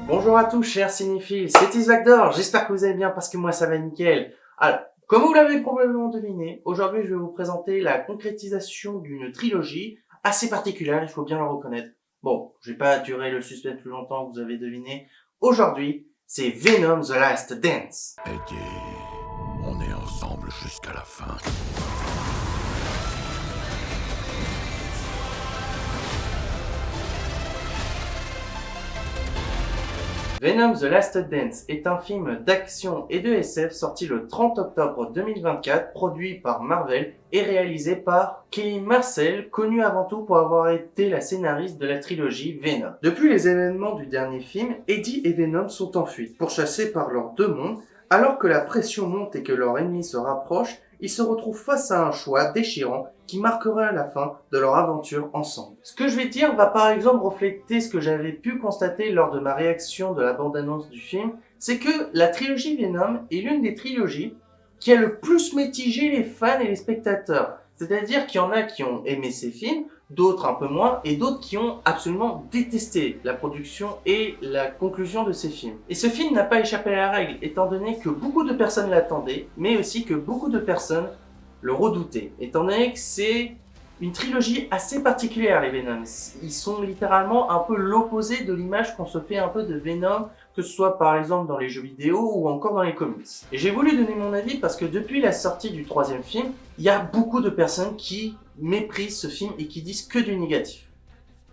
Bonjour à tous chers cinéphiles, c'est Isvactor, j'espère que vous allez bien parce que moi ça va nickel. Alors, comme vous l'avez probablement deviné, aujourd'hui je vais vous présenter la concrétisation d'une trilogie assez particulière, il faut bien le reconnaître. Bon, je vais pas durer le suspense plus longtemps, vous avez deviné. Aujourd'hui, c'est Venom The Last Dance. Eddie, on est ensemble jusqu'à la fin. Venom The Last Dance est un film d'action et de SF sorti le 30 octobre 2024, produit par Marvel et réalisé par Kelly Marcel, connue avant tout pour avoir été la scénariste de la trilogie Venom. Depuis les événements du dernier film, Eddie et Venom sont en fuite, pourchassés par leurs deux mondes. Alors que la pression monte et que leur ennemi se rapproche, ils se retrouvent face à un choix déchirant qui marquera la fin de leur aventure ensemble. Ce que je vais dire va par exemple refléter ce que j'avais pu constater lors de ma réaction de la bande-annonce du film, c'est que la trilogie Venom est l'une des trilogies qui a le plus mitigé les fans et les spectateurs. C'est-à-dire qu'il y en a qui ont aimé ces films, d'autres un peu moins, et d'autres qui ont absolument détesté la production et la conclusion de ces films. Et ce film n'a pas échappé à la règle, étant donné que beaucoup de personnes l'attendaient, mais aussi que beaucoup de personnes le redoutaient, étant donné que c'est une trilogie assez particulière, les Venoms. Ils sont littéralement un peu l'opposé de l'image qu'on se fait un peu de Venom, que ce soit par exemple dans les jeux vidéo ou encore dans les comics. Et j'ai voulu donner mon avis parce que depuis la sortie du troisième film, il y a beaucoup de personnes qui méprisent ce film et qui disent que du négatif.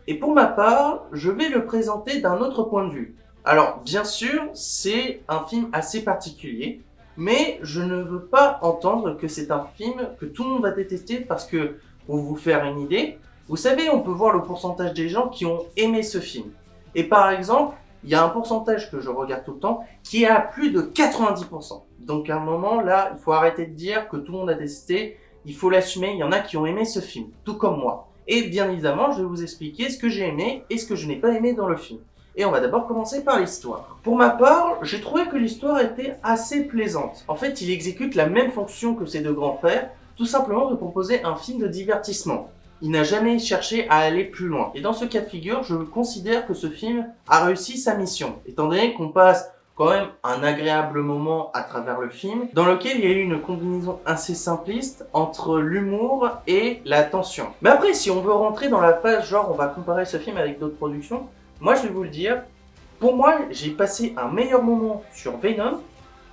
Et pour ma part, je vais le présenter d'un autre point de vue. Alors, bien sûr, c'est un film assez particulier, mais je ne veux pas entendre que c'est un film que tout le monde va détester parce que, pour vous faire une idée, vous savez, on peut voir le pourcentage des gens qui ont aimé ce film. Et par exemple, il y a un pourcentage que je regarde tout le temps qui est à plus de 90%. Donc à un moment, là, il faut arrêter de dire que tout le monde a détesté, il faut l'assumer, il y en a qui ont aimé ce film, tout comme moi. Et bien évidemment, je vais vous expliquer ce que j'ai aimé et ce que je n'ai pas aimé dans le film. Et on va d'abord commencer par l'histoire. Pour ma part, j'ai trouvé que l'histoire était assez plaisante. En fait, il exécute la même fonction que ses deux grands frères, tout simplement de proposer un film de divertissement. Il n'a jamais cherché à aller plus loin. Et dans ce cas de figure, je considère que ce film a réussi sa mission, étant donné qu'on passe quand même un agréable moment à travers le film, dans lequel il y a eu une combinaison assez simpliste entre l'humour et la tension. Mais après, si on veut rentrer dans la phase genre on va comparer ce film avec d'autres productions, moi je vais vous le dire, pour moi j'ai passé un meilleur moment sur Venom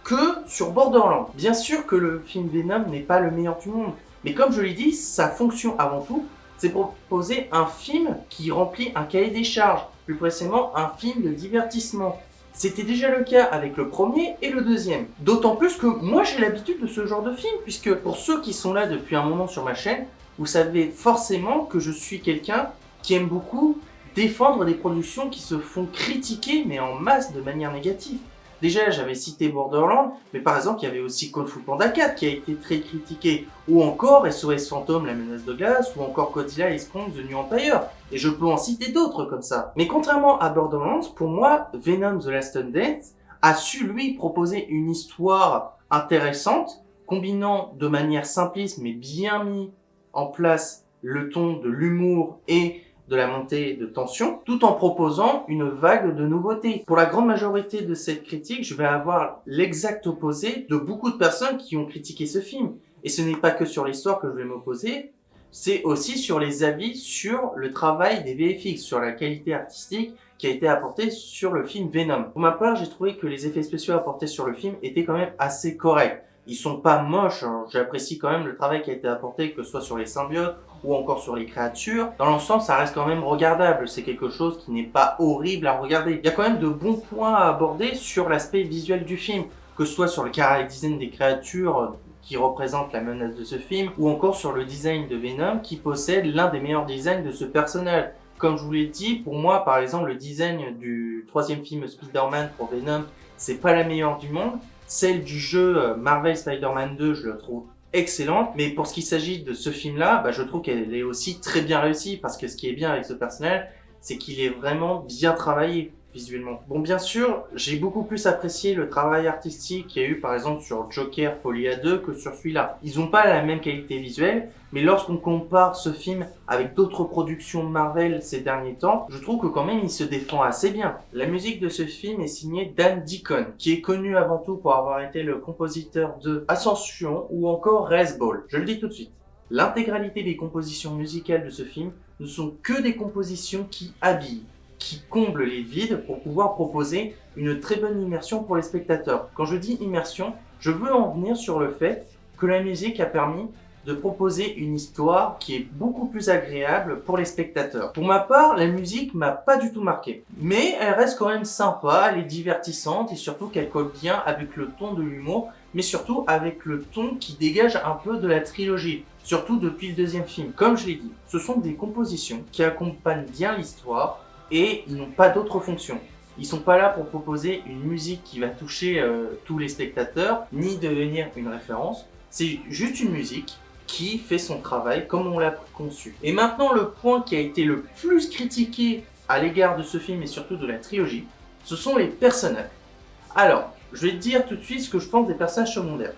que sur Borderlands. Bien sûr que le film Venom n'est pas le meilleur du monde, mais comme je l'ai dit, sa fonction avant tout, c'est proposer un film qui remplit un cahier des charges, plus précisément un film de divertissement. C'était déjà le cas avec le premier et le deuxième. D'autant plus que moi j'ai l'habitude de ce genre de film, puisque pour ceux qui sont là depuis un moment sur ma chaîne, vous savez forcément que je suis quelqu'un qui aime beaucoup défendre des productions qui se font critiquer, mais en masse de manière négative. Déjà, j'avais cité Borderlands, mais par exemple, il y avait aussi Kung Fu Panda 4 qui a été très critiqué, ou encore SOS Fantôme, la menace de glace, ou encore Godzilla x Kong, The New Empire, et je peux en citer d'autres comme ça. Mais contrairement à Borderlands, pour moi, Venom The Last Dance a su, lui, proposer une histoire intéressante, combinant de manière simpliste, mais bien mis en place le ton de l'humour et de la montée de tension, tout en proposant une vague de nouveautés. Pour la grande majorité de cette critique, je vais avoir l'exact opposé de beaucoup de personnes qui ont critiqué ce film. Et ce n'est pas que sur l'histoire que je vais m'opposer, c'est aussi sur les avis sur le travail des VFX, sur la qualité artistique qui a été apportée sur le film Venom. Pour ma part, j'ai trouvé que les effets spéciaux apportés sur le film étaient quand même assez corrects. Ils sont pas moches, hein. J'apprécie quand même le travail qui a été apporté, que ce soit sur les symbiotes ou encore sur les créatures. Dans l'ensemble, ça reste quand même regardable. C'est quelque chose qui n'est pas horrible à regarder. Il y a quand même de bons points à aborder sur l'aspect visuel du film, que ce soit sur le character design des créatures qui représentent la menace de ce film, ou encore sur le design de Venom qui possède l'un des meilleurs designs de ce personnage. Comme je vous l'ai dit, pour moi, par exemple, le design du troisième film Spider-Man pour Venom, c'est pas la meilleure du monde. Celle du jeu Marvel Spider-Man 2, je la trouve excellente, mais pour ce qui s'agit de ce film-là, je trouve qu'elle est aussi très bien réussie, parce que ce qui est bien avec ce personnage, c'est qu'il est vraiment bien travaillé. visuellement. Bon, bien sûr, j'ai beaucoup plus apprécié le travail artistique qu'il y a eu par exemple sur Joker Folie à 2 que sur celui-là. Ils n'ont pas la même qualité visuelle, mais lorsqu'on compare ce film avec d'autres productions Marvel ces derniers temps, je trouve que quand même il se défend assez bien. La musique de ce film est signée Dan Deacon, qui est connu avant tout pour avoir été le compositeur de Ascension ou encore Race Ball. Je le dis tout de suite. L'intégralité des compositions musicales de ce film ne sont que des compositions qui habillent, qui comblent les vides pour pouvoir proposer une très bonne immersion pour les spectateurs. Quand je dis immersion, je veux en venir sur le fait que la musique a permis de proposer une histoire qui est beaucoup plus agréable pour les spectateurs. Pour ma part, la musique m'a pas du tout marqué. Mais elle reste quand même sympa, elle est divertissante et surtout qu'elle colle bien avec le ton de l'humour, mais surtout avec le ton qui dégage un peu de la trilogie, surtout depuis le deuxième film. Comme je l'ai dit, ce sont des compositions qui accompagnent bien l'histoire et ils n'ont pas d'autre fonction. Ils sont pas là pour proposer une musique qui va toucher tous les spectateurs, ni devenir une référence. C'est juste une musique qui fait son travail comme on l'a conçu. Et maintenant, le point qui a été le plus critiqué à l'égard de ce film et surtout de la trilogie, ce sont les personnages. Alors, je vais te dire tout de suite ce que je pense des personnages secondaires.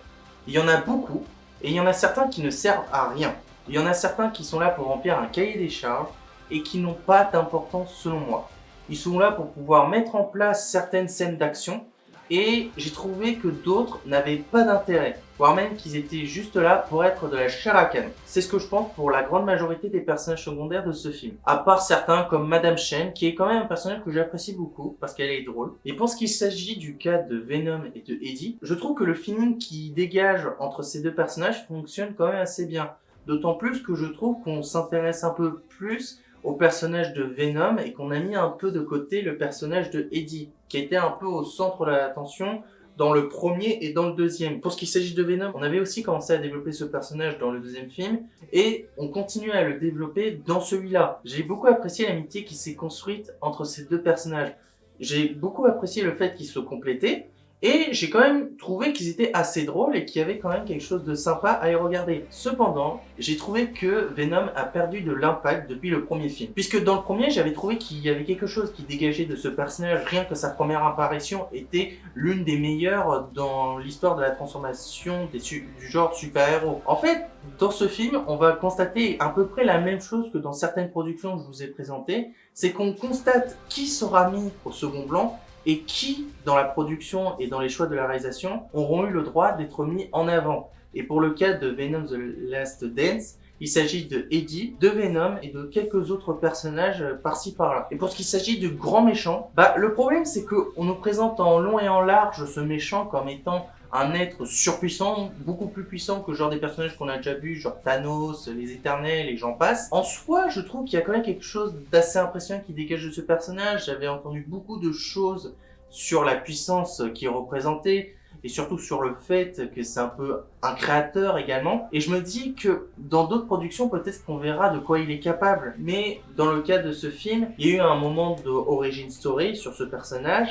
Il y en a beaucoup, et il y en a certains qui ne servent à rien. Il y en a certains qui sont là pour remplir un cahier des charges et qui n'ont pas d'importance selon moi. Ils sont là pour pouvoir mettre en place certaines scènes d'action, et j'ai trouvé que d'autres n'avaient pas d'intérêt, voire même qu'ils étaient juste là pour être de la chair à canon. C'est ce que je pense pour la grande majorité des personnages secondaires de ce film. À part certains comme Madame Chen, qui est quand même un personnage que j'apprécie beaucoup, parce qu'elle est drôle. Et pour ce qu'il s'agit du cas de Venom et de Eddie, je trouve que le feeling qui dégage entre ces deux personnages fonctionne quand même assez bien. D'autant plus que je trouve qu'on s'intéresse un peu plus au personnage de Venom et qu'on a mis un peu de côté le personnage de Eddie, qui était un peu au centre de l'attention dans le premier et dans le deuxième. Pour ce qui s'agit de Venom, on avait aussi commencé à développer ce personnage dans le deuxième film et on continue à le développer dans celui-là. J'ai beaucoup apprécié l'amitié qui s'est construite entre ces deux personnages. J'ai beaucoup apprécié le fait qu'ils se complétaient. Et j'ai quand même trouvé qu'ils étaient assez drôles et qu'il y avait quand même quelque chose de sympa à les regarder. Cependant, j'ai trouvé que Venom a perdu de l'impact depuis le premier film. Puisque dans le premier, j'avais trouvé qu'il y avait quelque chose qui dégageait de ce personnage, rien que sa première apparition était l'une des meilleures dans l'histoire de la transformation du genre super-héros. En fait, dans ce film, on va constater à peu près la même chose que dans certaines productions que je vous ai présentées, c'est qu'on constate qui sera mis au second plan et qui, dans la production et dans les choix de la réalisation, auront eu le droit d'être mis en avant. Et pour le cas de Venom The Last Dance, il s'agit de Eddie, de Venom et de quelques autres personnages par-ci par-là. Et pour ce qui s'agit du grand méchant, le problème c'est qu'on nous présente en long et en large ce méchant comme étant un être surpuissant, beaucoup plus puissant que genre des personnages qu'on a déjà vus, genre Thanos, les Éternels et j'en passe. En soi, je trouve qu'il y a quand même quelque chose d'assez impressionnant qui dégage de ce personnage. J'avais entendu beaucoup de choses sur la puissance qui est représentée et surtout sur le fait que c'est un peu un créateur également. Et je me dis que dans d'autres productions, peut-être qu'on verra de quoi il est capable. Mais dans le cas de ce film, il y a eu un moment de origin story sur ce personnage,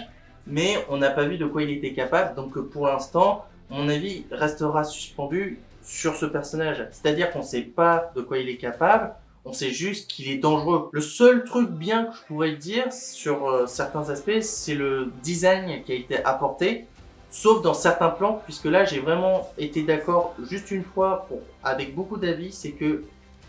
mais on n'a pas vu de quoi il était capable, donc pour l'instant, mon avis restera suspendu sur ce personnage. C'est-à-dire qu'on ne sait pas de quoi il est capable, on sait juste qu'il est dangereux. Le seul truc bien que je pourrais dire sur certains aspects, c'est le design qui a été apporté, sauf dans certains plans, puisque là j'ai vraiment été d'accord juste une fois avec beaucoup d'avis, c'est que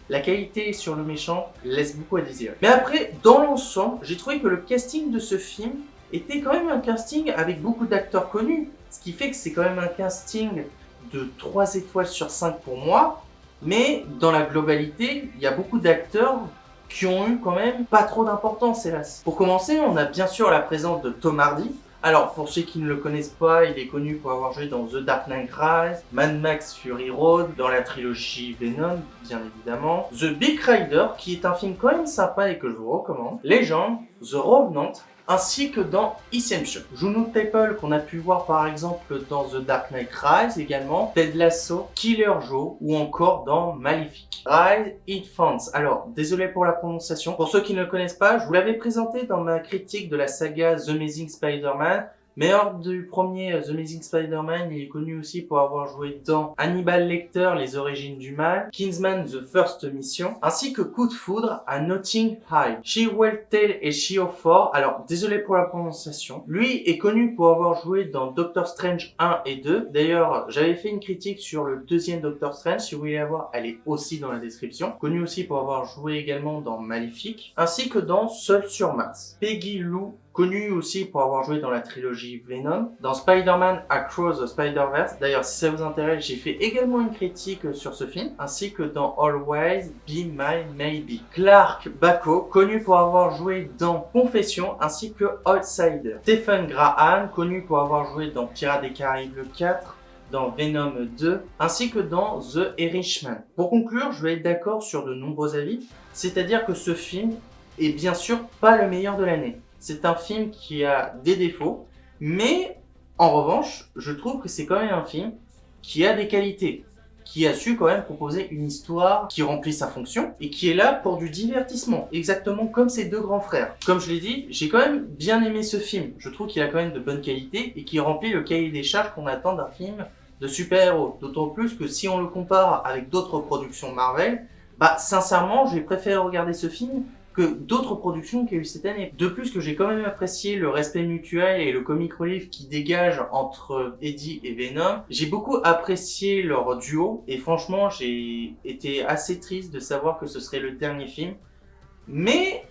la qualité sur le méchant laisse beaucoup à désirer. Mais après, dans l'ensemble, j'ai trouvé que le casting de ce film était quand même un casting avec beaucoup d'acteurs connus, ce qui fait que c'est quand même un casting de 3 étoiles sur 5 pour moi, mais dans la globalité, il y a beaucoup d'acteurs qui ont eu quand même pas trop d'importance, hélas. Pour commencer, on a bien sûr la présence de Tom Hardy. Alors, pour ceux qui ne le connaissent pas, il est connu pour avoir joué dans The Dark Knight Rises, Mad Max Fury Road, dans la trilogie Venom, bien évidemment, The Big Rider, qui est un film quand même sympa et que je vous recommande, Legend, The Revenant, ainsi que dans Inception. Juno Temple qu'on a pu voir par exemple dans The Dark Knight Rises également, Ted Lasso, Killer Joe ou encore dans Maléfique. Rise It Fans. Alors, désolé pour la prononciation. Pour ceux qui ne le connaissent pas, je vous l'avais présenté dans ma critique de la saga The Amazing Spider-Man Meilleur du premier The Amazing Spider-Man, il est connu aussi pour avoir joué dans Hannibal Lecter, Les Origines du Mal, Kingsman The First Mission, ainsi que Coup de foudre à Notting Hill. She-Wolf et She-Four, alors désolé pour la prononciation. Lui est connu pour avoir joué dans Doctor Strange 1 et 2. D'ailleurs, j'avais fait une critique sur le deuxième Doctor Strange, si vous voulez la voir, elle est aussi dans la description. Connu aussi pour avoir joué également dans Maléfique, ainsi que dans Seul sur Mars. Peggy Lou, connu aussi pour avoir joué dans la trilogie Venom, dans Spider-Man Across the Spider-Verse. D'ailleurs, si ça vous intéresse, j'ai fait également une critique sur ce film, ainsi que dans Always Be My Maybe. Clark Bacco, connu pour avoir joué dans Confession, ainsi que Outsider. Stephen Graham, connu pour avoir joué dans Pirates des Caraïbes 4, dans Venom 2, ainsi que dans The Irishman. Pour conclure, je vais être d'accord sur de nombreux avis, c'est-à-dire que ce film est bien sûr pas le meilleur de l'année. C'est un film qui a des défauts, mais en revanche, je trouve que c'est quand même un film qui a des qualités, qui a su quand même proposer une histoire qui remplit sa fonction et qui est là pour du divertissement, exactement comme ses deux grands frères. Comme je l'ai dit, j'ai quand même bien aimé ce film. Je trouve qu'il a quand même de bonnes qualités et qui remplit le cahier des charges qu'on attend d'un film de super-héros. D'autant plus que si on le compare avec d'autres productions Marvel, sincèrement, j'ai préféré regarder ce film que d'autres productions qu'il y a eu cette année. De plus que j'ai quand même apprécié le respect mutuel et le comic relief qui dégage entre Eddie et Venom. J'ai beaucoup apprécié leur duo et franchement j'ai été assez triste de savoir que ce serait le dernier film. Mais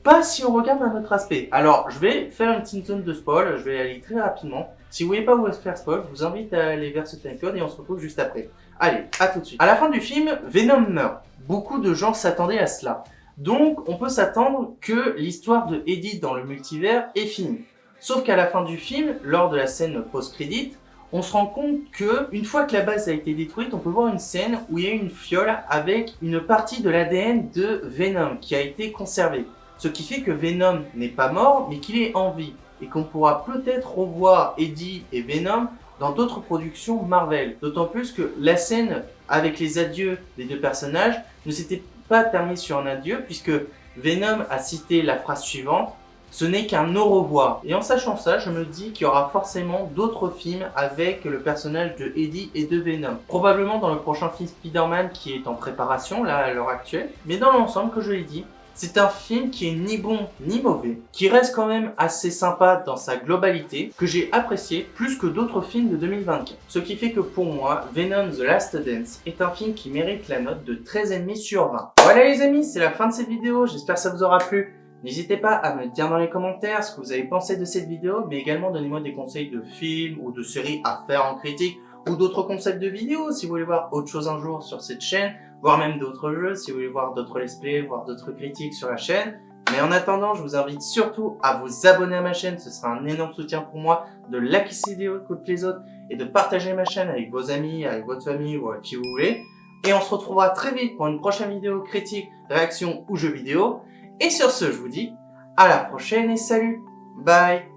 pas si on regarde un autre aspect. Alors je vais faire une petite zone de spoil, je vais aller très rapidement. Si vous voulez pas vous faire spoil, je vous invite à aller vers ce timecode et on se retrouve juste après. Allez, à tout de suite. À la fin du film, Venom meurt. Beaucoup de gens s'attendaient à cela. Donc, on peut s'attendre que l'histoire de Eddie dans le multivers est finie. Sauf qu'à la fin du film, lors de la scène post-crédit, on se rend compte que, une fois que la base a été détruite, on peut voir une scène où il y a une fiole avec une partie de l'ADN de Venom qui a été conservée. Ce qui fait que Venom n'est pas mort, mais qu'il est en vie. Et qu'on pourra peut-être revoir Eddie et Venom dans d'autres productions Marvel. D'autant plus que la scène avec les adieux des deux personnages ne s'était pas terminé sur un adieu, puisque Venom a cité la phrase suivante: ce n'est qu'un au revoir. Et en sachant ça, je me dis qu'il y aura forcément d'autres films avec le personnage de Eddie et de Venom. Probablement dans le prochain film Spider-Man qui est en préparation là à l'heure actuelle. Mais dans l'ensemble, que je l'ai dit, c'est un film qui est ni bon ni mauvais, qui reste quand même assez sympa dans sa globalité, que j'ai apprécié plus que d'autres films de 2024. Ce qui fait que pour moi, Venom The Last Dance est un film qui mérite la note de 13,5 sur 20. Voilà les amis, c'est la fin de cette vidéo, j'espère que ça vous aura plu. N'hésitez pas à me dire dans les commentaires ce que vous avez pensé de cette vidéo, mais également donnez-moi des conseils de films ou de séries à faire en critique, ou d'autres concepts de vidéos si vous voulez voir autre chose un jour sur cette chaîne, voire même d'autres jeux si vous voulez voir d'autres let's play, voir d'autres critiques sur la chaîne. Mais en attendant, je vous invite surtout à vous abonner à ma chaîne, ce sera un énorme soutien pour moi, de liker cette vidéo que les autres et de partager ma chaîne avec vos amis, avec votre famille ou avec qui vous voulez. Et on se retrouvera très vite pour une prochaine vidéo critique, réaction ou jeu vidéo. Et sur ce, je vous dis à la prochaine et salut, bye.